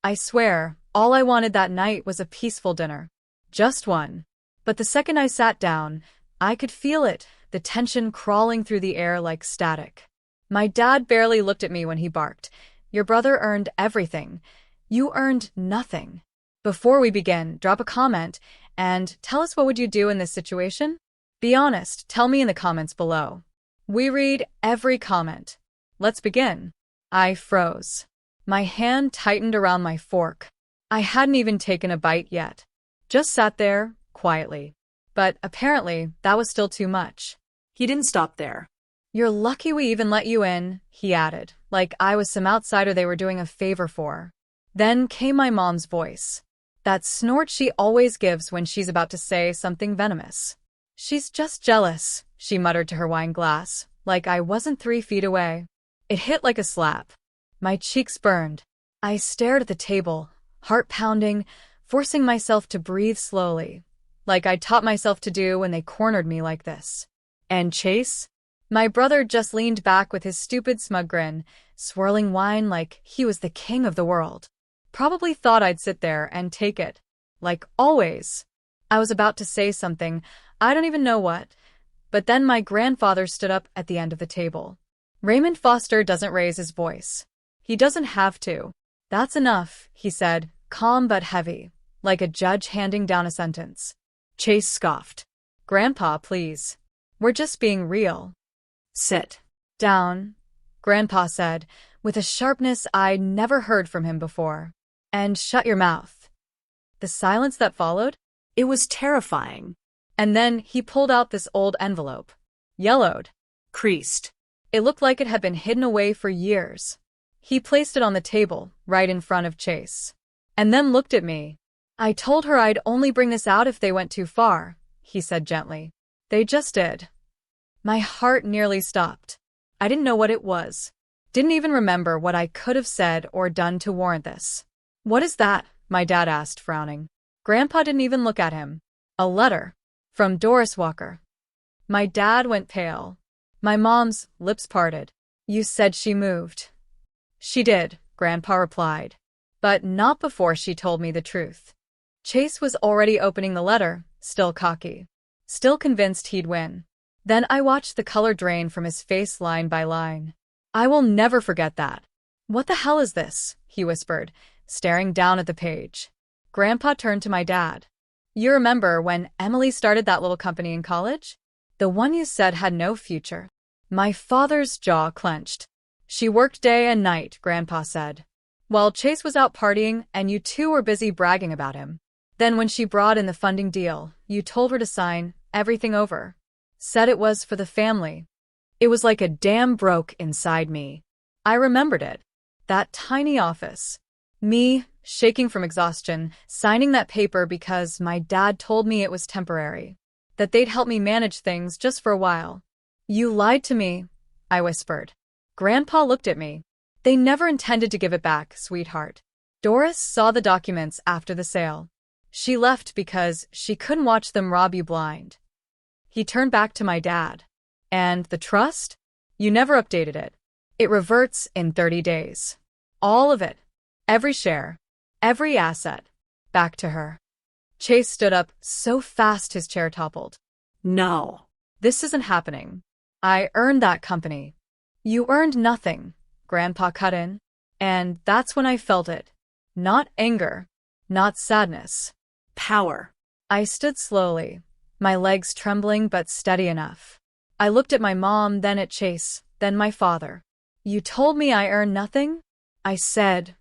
I swear, all I wanted that night was a peaceful dinner. Just one. But the second I sat down, I could feel it, the tension crawling through the air like static. My dad barely looked at me when he barked. Your brother earned everything. You earned nothing. Before we begin, drop a comment and tell us what would you do in this situation? Be honest, tell me in the comments below. We read every comment. Let's begin. I froze. My hand tightened around my fork. I hadn't even taken a bite yet. Just sat there, quietly. But apparently, that was still too much. He didn't stop there. You're lucky we even let you in, he added, like I was some outsider they were doing a favor for. Then came my mom's voice. That snort she always gives when she's about to say something venomous. She's just jealous, she muttered to her wine glass, like I wasn't 3 feet away. It hit like a slap. My cheeks burned. I stared at the table, heart pounding, forcing myself to breathe slowly, like I'd taught myself to do when they cornered me like this. And Chase? My brother just leaned back with his stupid smug grin, swirling wine like he was the king of the world. Probably thought I'd sit there and take it. Like always. I was about to say something, I don't even know what. But then my grandfather stood up at the end of the table. Raymond Foster doesn't raise his voice. He doesn't have to. That's enough, he said, calm but heavy, like a judge handing down a sentence. Chase scoffed. Grandpa, please. We're just being real. Sit down, Grandpa said, with a sharpness I'd never heard from him before. And shut your mouth. The silence that followed? It was terrifying. And then he pulled out this old envelope. Yellowed. Creased. It looked like it had been hidden away for years. He placed it on the table, right in front of Chase. And then looked at me. I told her I'd only bring this out if they went too far, he said gently. They just did. My heart nearly stopped. I didn't know what it was. Didn't even remember what I could have said or done to warrant this. What is that? My dad asked, frowning. Grandpa didn't even look at him. A letter. From Doris Walker. My dad went pale. My mom's lips parted. You said she moved. She did, Grandpa replied. But not before she told me the truth. Chase was already opening the letter, still cocky. Still convinced he'd win. Then I watched the color drain from his face line by line. I will never forget that. What the hell is this? He whispered, staring down at the page. Grandpa turned to my dad. You remember when Emily started that little company in college? The one you said had no future. My father's jaw clenched. She worked day and night, Grandpa said. While Chase was out partying and you two were busy bragging about him. Then when she brought in the funding deal, you told her to sign everything over. Said it was for the family. It was like a dam broke inside me. I remembered it. That tiny office. Me, shaking from exhaustion, signing that paper because my dad told me it was temporary. That they'd help me manage things just for a while. You lied to me, I whispered. Grandpa looked at me. They never intended to give it back, sweetheart. Doris saw the documents after the sale. She left because she couldn't watch them rob you blind. He turned back to my dad. And the trust? You never updated it. It reverts in 30 days. All of it. Every share. Every asset. Back to her. Chase stood up so fast his chair toppled. No. This isn't happening. I earned that company. You earned nothing, Grandpa cut in. And that's when I felt it. Not anger. Not sadness. Power. I stood slowly, my legs trembling but steady enough. I looked at my mom, then at Chase, then my father. You told me I earned nothing? I said,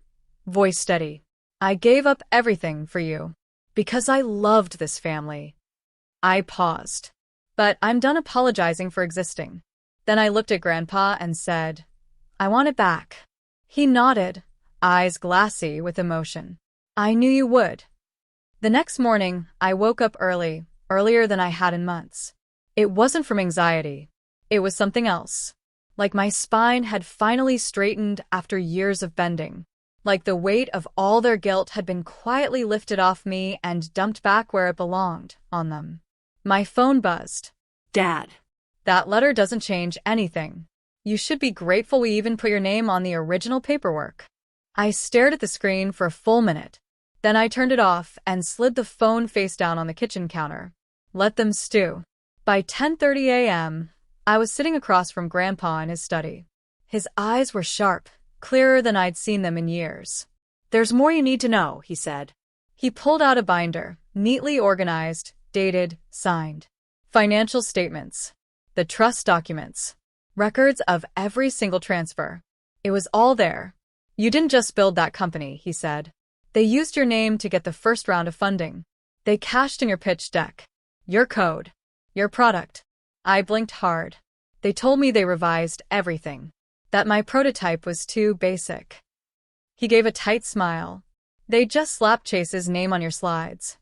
voice steady. I gave up everything for you. Because I loved this family. I paused. But I'm done apologizing for existing. Then I looked at Grandpa and said, I want it back. He nodded, eyes glassy with emotion. I knew you would. The next morning, I woke up early, earlier than I had in months. It wasn't from anxiety. It was something else. Like my spine had finally straightened after years of bending. Like the weight of all their guilt had been quietly lifted off me and dumped back where it belonged, on them. My phone buzzed. Dad. That letter doesn't change anything. You should be grateful we even put your name on the original paperwork. I stared at the screen for a full minute. Then I turned it off and slid the phone face down on the kitchen counter. Let them stew. By 10:30 a.m., I was sitting across from Grandpa in his study. His eyes were sharp, clearer than I'd seen them in years. There's more you need to know, he said. He pulled out a binder, neatly organized, dated, signed. Financial statements. The trust documents. Records of every single transfer. It was all there. You didn't just build that company, he said. They used your name to get the first round of funding. They cashed in your pitch deck. Your code. Your product. I blinked hard. They told me they revised everything. That my prototype was too basic. He gave a tight smile. They just slapped Chase's name on your slides.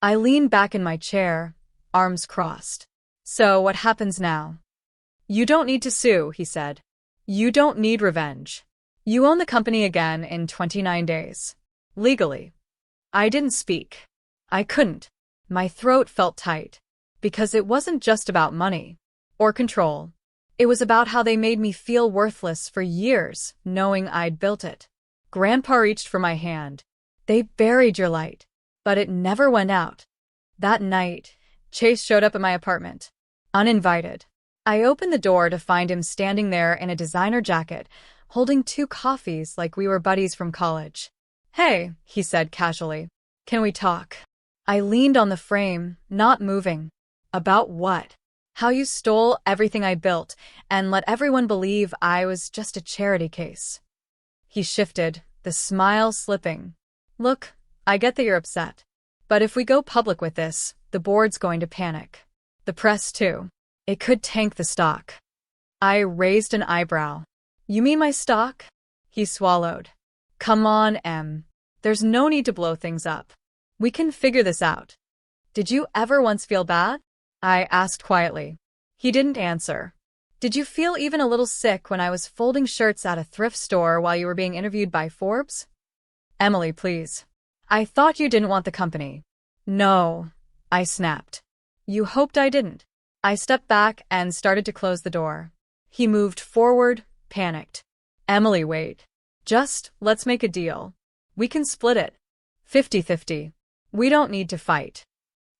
I leaned back in my chair, arms crossed. So what happens now? You don't need to sue, he said. You don't need revenge. You own the company again in 29 days. Legally. I didn't speak. I couldn't. My throat felt tight. Because it wasn't just about money. Or control. It was about how they made me feel worthless for years, knowing I'd built it. Grandpa reached for my hand. They buried your light. But it never went out. That night, Chase showed up at my apartment. Uninvited. I opened the door to find him standing there in a designer jacket, holding 2 coffees like we were buddies from college. Hey, he said casually. Can we talk? I leaned on the frame, not moving. About what? How you stole everything I built and let everyone believe I was just a charity case. He shifted, the smile slipping. Look, I get that you're upset. But if we go public with this, the board's going to panic. The press too. It could tank the stock. I raised an eyebrow. You mean my stock? He swallowed. Come on, Em. There's no need to blow things up. We can figure this out. Did you ever once feel bad? I asked quietly. He didn't answer. Did you feel even a little sick when I was folding shirts at a thrift store while you were being interviewed by Forbes? Emily, please. I thought you didn't want the company. No, I snapped. You hoped I didn't. I stepped back and started to close the door. He moved forward, panicked. Emily, wait. Just, let's make a deal. We can split it. 50-50. We don't need to fight.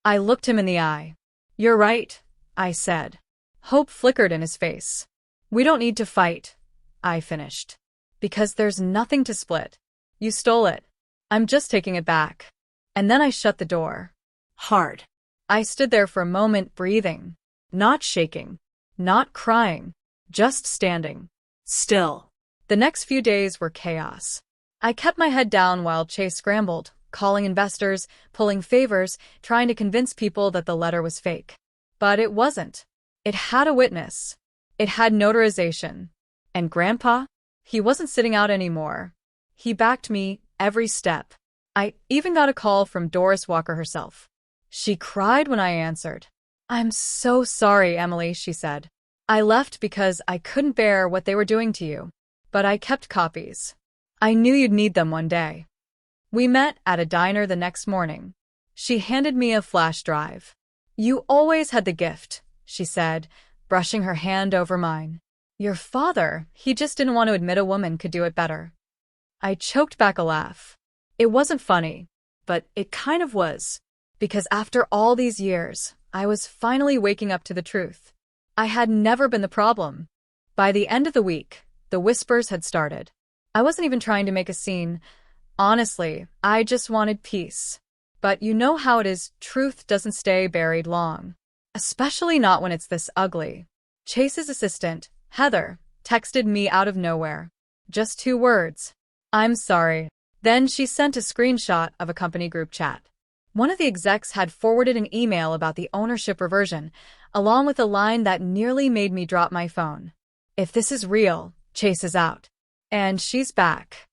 I looked him in the eye. You're right, I said. Hope flickered in his face. We don't need to fight, I finished. Because there's nothing to split. You stole it. I'm just taking it back. And then I shut the door. Hard. I stood there for a moment, breathing. Not shaking. Not crying. Just standing. Still. The next few days were chaos. I kept my head down while Chase scrambled, calling investors, pulling favors, trying to convince people that the letter was fake. But it wasn't. It had a witness. It had notarization. And Grandpa? He wasn't sitting out anymore. He backed me every step. I even got a call from Doris Walker herself. She cried when I answered. I'm so sorry, Emily, she said. I left because I couldn't bear what they were doing to you. But I kept copies. I knew you'd need them one day. We met at a diner the next morning. She handed me a flash drive. You always had the gift, she said, brushing her hand over mine. Your father, he just didn't want to admit a woman could do it better. I choked back a laugh. It wasn't funny, but it kind of was. Because after all these years, I was finally waking up to the truth. I had never been the problem. By the end of the week, the whispers had started. I wasn't even trying to make a scene. Honestly, I just wanted peace. But you know how it is, truth doesn't stay buried long. Especially not when it's this ugly. Chase's assistant, Heather, texted me out of nowhere. Just 2 words. I'm sorry. Then she sent a screenshot of a company group chat. One of the execs had forwarded an email about the ownership reversion, along with a line that nearly made me drop my phone. If this is real, Chase is out. And she's back.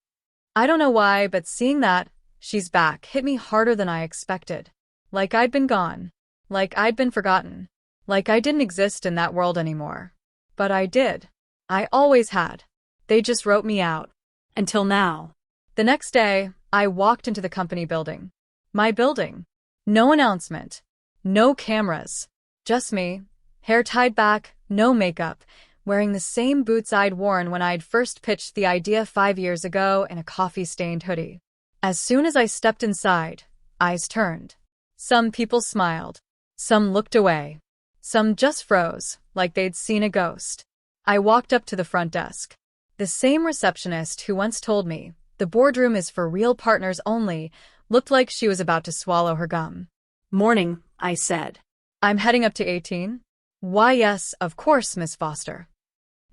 I don't know why, but seeing that, she's back, hit me harder than I expected. Like I'd been gone. Like I'd been forgotten. Like I didn't exist in that world anymore. But I did. I always had. They just wrote me out. Until now. The next day, I walked into the company building. My building. No announcement. No cameras. Just me. Hair tied back, no makeup, wearing the same boots I'd worn when I'd first pitched the idea 5 years ago in a coffee-stained hoodie. As soon as I stepped inside, eyes turned. Some people smiled. Some looked away. Some just froze, like they'd seen a ghost. I walked up to the front desk. The same receptionist who once told me, "The boardroom is for real partners only," looked like she was about to swallow her gum. Morning, I said. "I'm heading up to 18? Why, yes, of course, Miss Foster."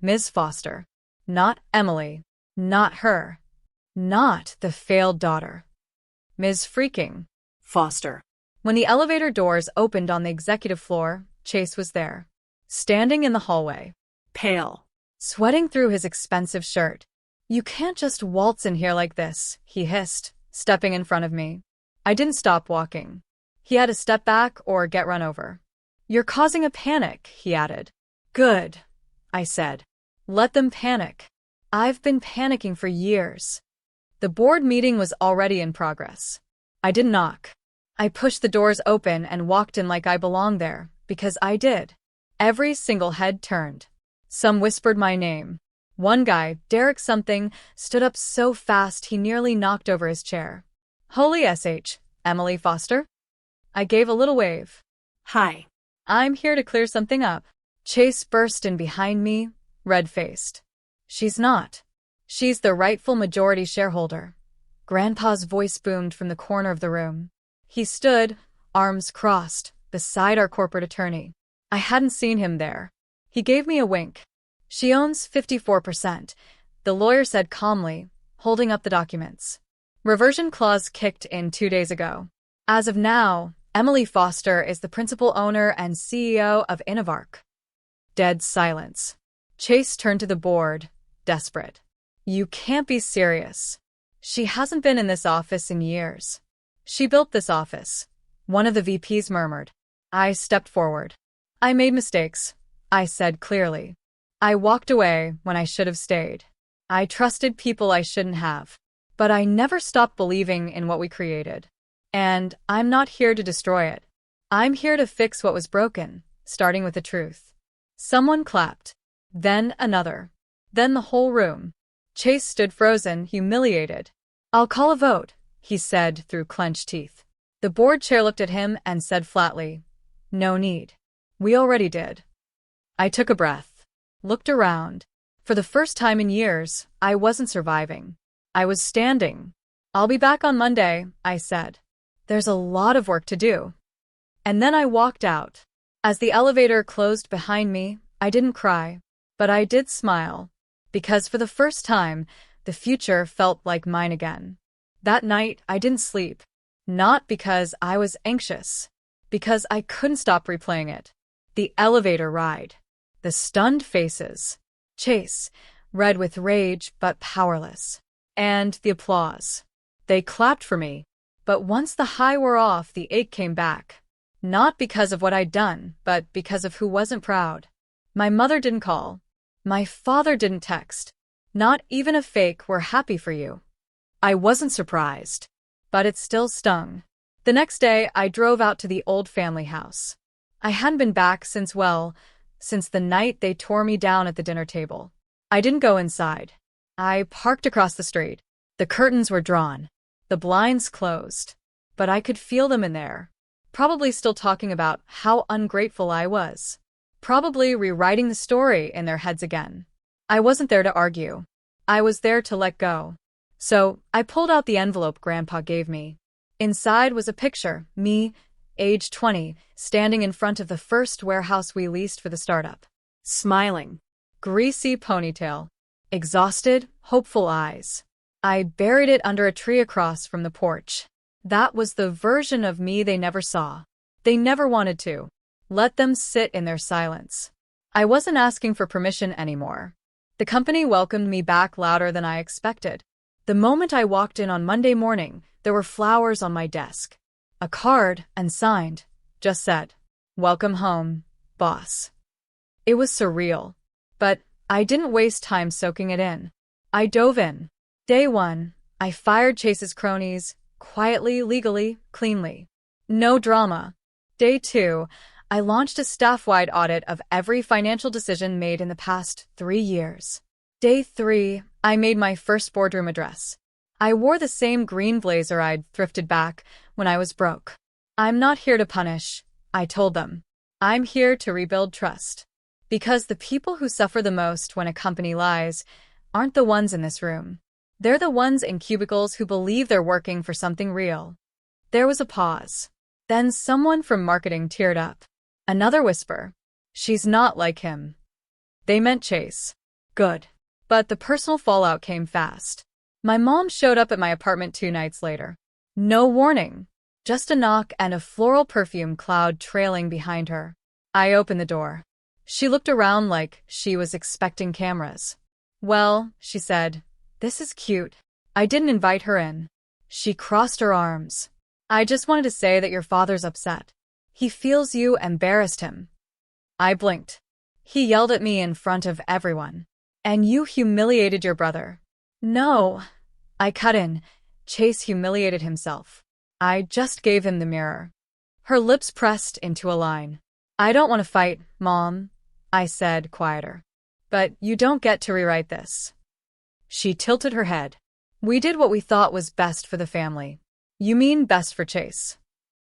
Ms. Foster. Not Emily. Not her. Not the failed daughter. Ms. Freaking Foster. When the elevator doors opened on the executive floor, Chase was there, standing in the hallway, Pale. sweating through his expensive shirt. "You can't just waltz in here like this," he hissed, stepping in front of me. I didn't stop walking. He had to step back or get run over. "You're causing a panic," he added. "Good," I said. "Let them panic. I've been panicking for years." The board meeting was already in progress. I didn't knock. I pushed the doors open and walked in like I belonged there, because I did. Every single head turned. Some whispered my name. One guy, Derek something, stood up so fast he nearly knocked over his chair. "Holy sh, Emily Foster?" I gave a little wave. Hi. "I'm here to clear something up." Chase burst in behind me, red-faced. "She's not. She's the rightful majority shareholder." Grandpa's voice boomed from the corner of the room. He stood, arms crossed, beside our corporate attorney. I hadn't seen him there. He gave me a wink. "She owns 54%, the lawyer said calmly, holding up the documents. Reversion clause kicked in 2 days ago. As of now, Emily Foster is the principal owner and CEO of Innovark." Dead silence. Chase turned to the board, desperate. "You can't be serious. She hasn't been in this office in years." "She built this office," one of the VPs murmured. I stepped forward. "I made mistakes," I said clearly. "I walked away when I should have stayed. I trusted people I shouldn't have. But I never stopped believing in what we created. And I'm not here to destroy it. I'm here to fix what was broken, starting with the truth." Someone clapped. Then another. Then the whole room. Chase stood frozen, humiliated. "I'll call a vote," he said through clenched teeth. The board chair looked at him and said flatly, "No need. We already did." I took a breath, looked around. For the first time in years, I wasn't surviving. I was standing. "I'll be back on Monday," I said. "There's a lot of work to do." And then I walked out. As the elevator closed behind me, I didn't cry, but I did smile, because for the first time, the future felt like mine again. That night, I didn't sleep. Not because I was anxious, because I couldn't stop replaying it. The elevator ride. The stunned faces. Chase, red with rage but powerless. And the applause. They clapped for me. But once the high wore off, the ache came back. Not because of what I'd done, but because of who wasn't proud. My mother didn't call. My father didn't text. Not even a fake "we're happy for you." I wasn't surprised. But it still stung. The next day, I drove out to the old family house. I hadn't been back since the night they tore me down at the dinner table. I didn't go inside. I parked across the street. The curtains were drawn. The blinds closed. But I could feel them in there. Probably still talking about how ungrateful I was. Probably rewriting the story in their heads again. I wasn't there to argue. I was there to let go. So, I pulled out the envelope Grandpa gave me. Inside was a picture, me, age 20, standing in front of the first warehouse we leased for the startup. Smiling. Greasy ponytail. Exhausted, hopeful eyes. I buried it under a tree across from the porch. That was the version of me they never saw. They never wanted to. Let them sit in their silence. I wasn't asking for permission anymore. The company welcomed me back louder than I expected. The moment I walked in on Monday morning, there were flowers on my desk. A card, unsigned, just said, "Welcome home, boss." It was surreal. But I didn't waste time soaking it in. I dove in. Day 1, I fired Chase's cronies, quietly, legally, cleanly. No drama. Day 2, I launched a staff-wide audit of every financial decision made in the past 3 years. Day 3, I made my first boardroom address. I wore the same green blazer I'd thrifted back when I was broke. I'm not here to punish, I told them. I'm here to rebuild trust. Because the people who suffer the most when a company lies aren't the ones in this room. They're the ones in cubicles who believe they're working for something real. There was a pause. Then someone from marketing teared up. Another whisper. She's not like him. They meant Chase. Good. But the personal fallout came fast. My mom showed up at my apartment 2 nights later. No warning. Just a knock and a floral perfume cloud trailing behind her. I opened the door. She looked around like she was expecting cameras. Well, she said, this is cute. I didn't invite her in. She crossed her arms. I just wanted to say that your father's upset. He feels you embarrassed him. I blinked. He yelled at me in front of everyone. And you humiliated your brother. No. I cut in. Chase humiliated himself. I just gave him the mirror. Her lips pressed into a line. I don't want to fight, Mom, I said, quieter. But you don't get to rewrite this. She tilted her head. We did what we thought was best for the family. You mean best for Chase?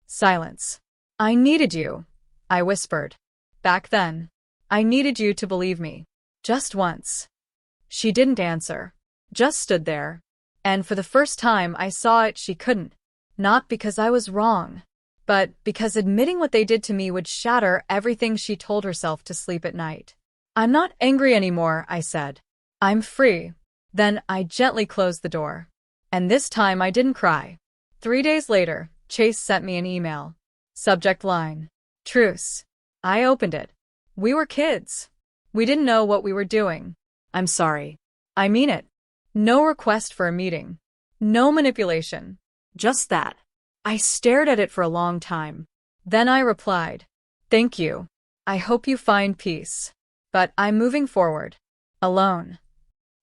Silence. I needed you, I whispered. Back then. I needed you to believe me. Just once. She didn't answer. Just stood there. And for the first time I saw it, she couldn't. Not because I was wrong, but because admitting what they did to me would shatter everything she told herself to sleep at night. I'm not angry anymore, I said. I'm free. Then I gently closed the door. And this time I didn't cry. 3 days later, Chase sent me an email. Subject line. Truce. I opened it. We were kids. We didn't know what we were doing. I'm sorry. I mean it. No request for a meeting. No manipulation. Just that. I stared at it for a long time. Then I replied, thank you. I hope you find peace. But I'm moving forward. Alone.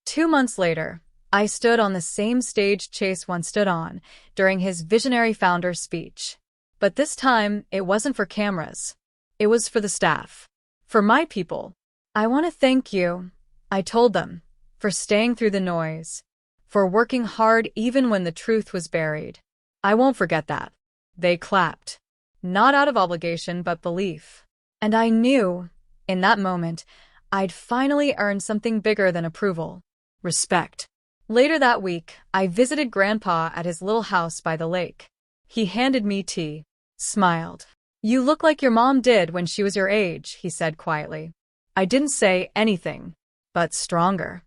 2 months later, I stood on the same stage Chase once stood on during his visionary founder speech. But this time, it wasn't for cameras. It was for the staff. For my people. I want to thank you, I told them, for staying through the noise. For working hard even when the truth was buried. I won't forget that. They clapped. Not out of obligation but belief. And I knew, in that moment, I'd finally earned something bigger than approval. Respect. Later that week, I visited Grandpa at his little house by the lake. He handed me tea. Smiled. You look like your mom did when she was your age, he said quietly. I didn't say anything, but stronger.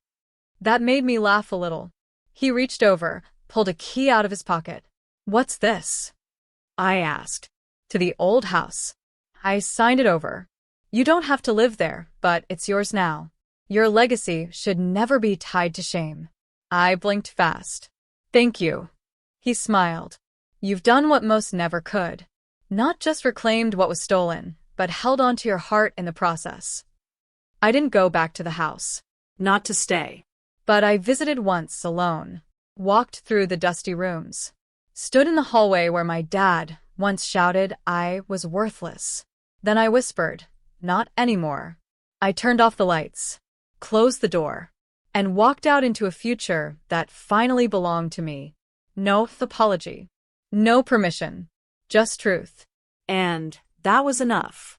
That made me laugh a little. He reached over, pulled a key out of his pocket. What's this? I asked. To the old house. I signed it over. You don't have to live there, but it's yours now. Your legacy should never be tied to shame. I blinked fast. Thank you. He smiled. You've done what most never could. Not just reclaimed what was stolen, but held on to your heart in the process. I didn't go back to the house. Not to stay. But I visited once alone. Walked through the dusty rooms. Stood in the hallway where my dad once shouted I was worthless. Then I whispered, not anymore. I turned off the lights, closed the door, and walked out into a future that finally belonged to me. No apology. No permission. Just truth. And that was enough.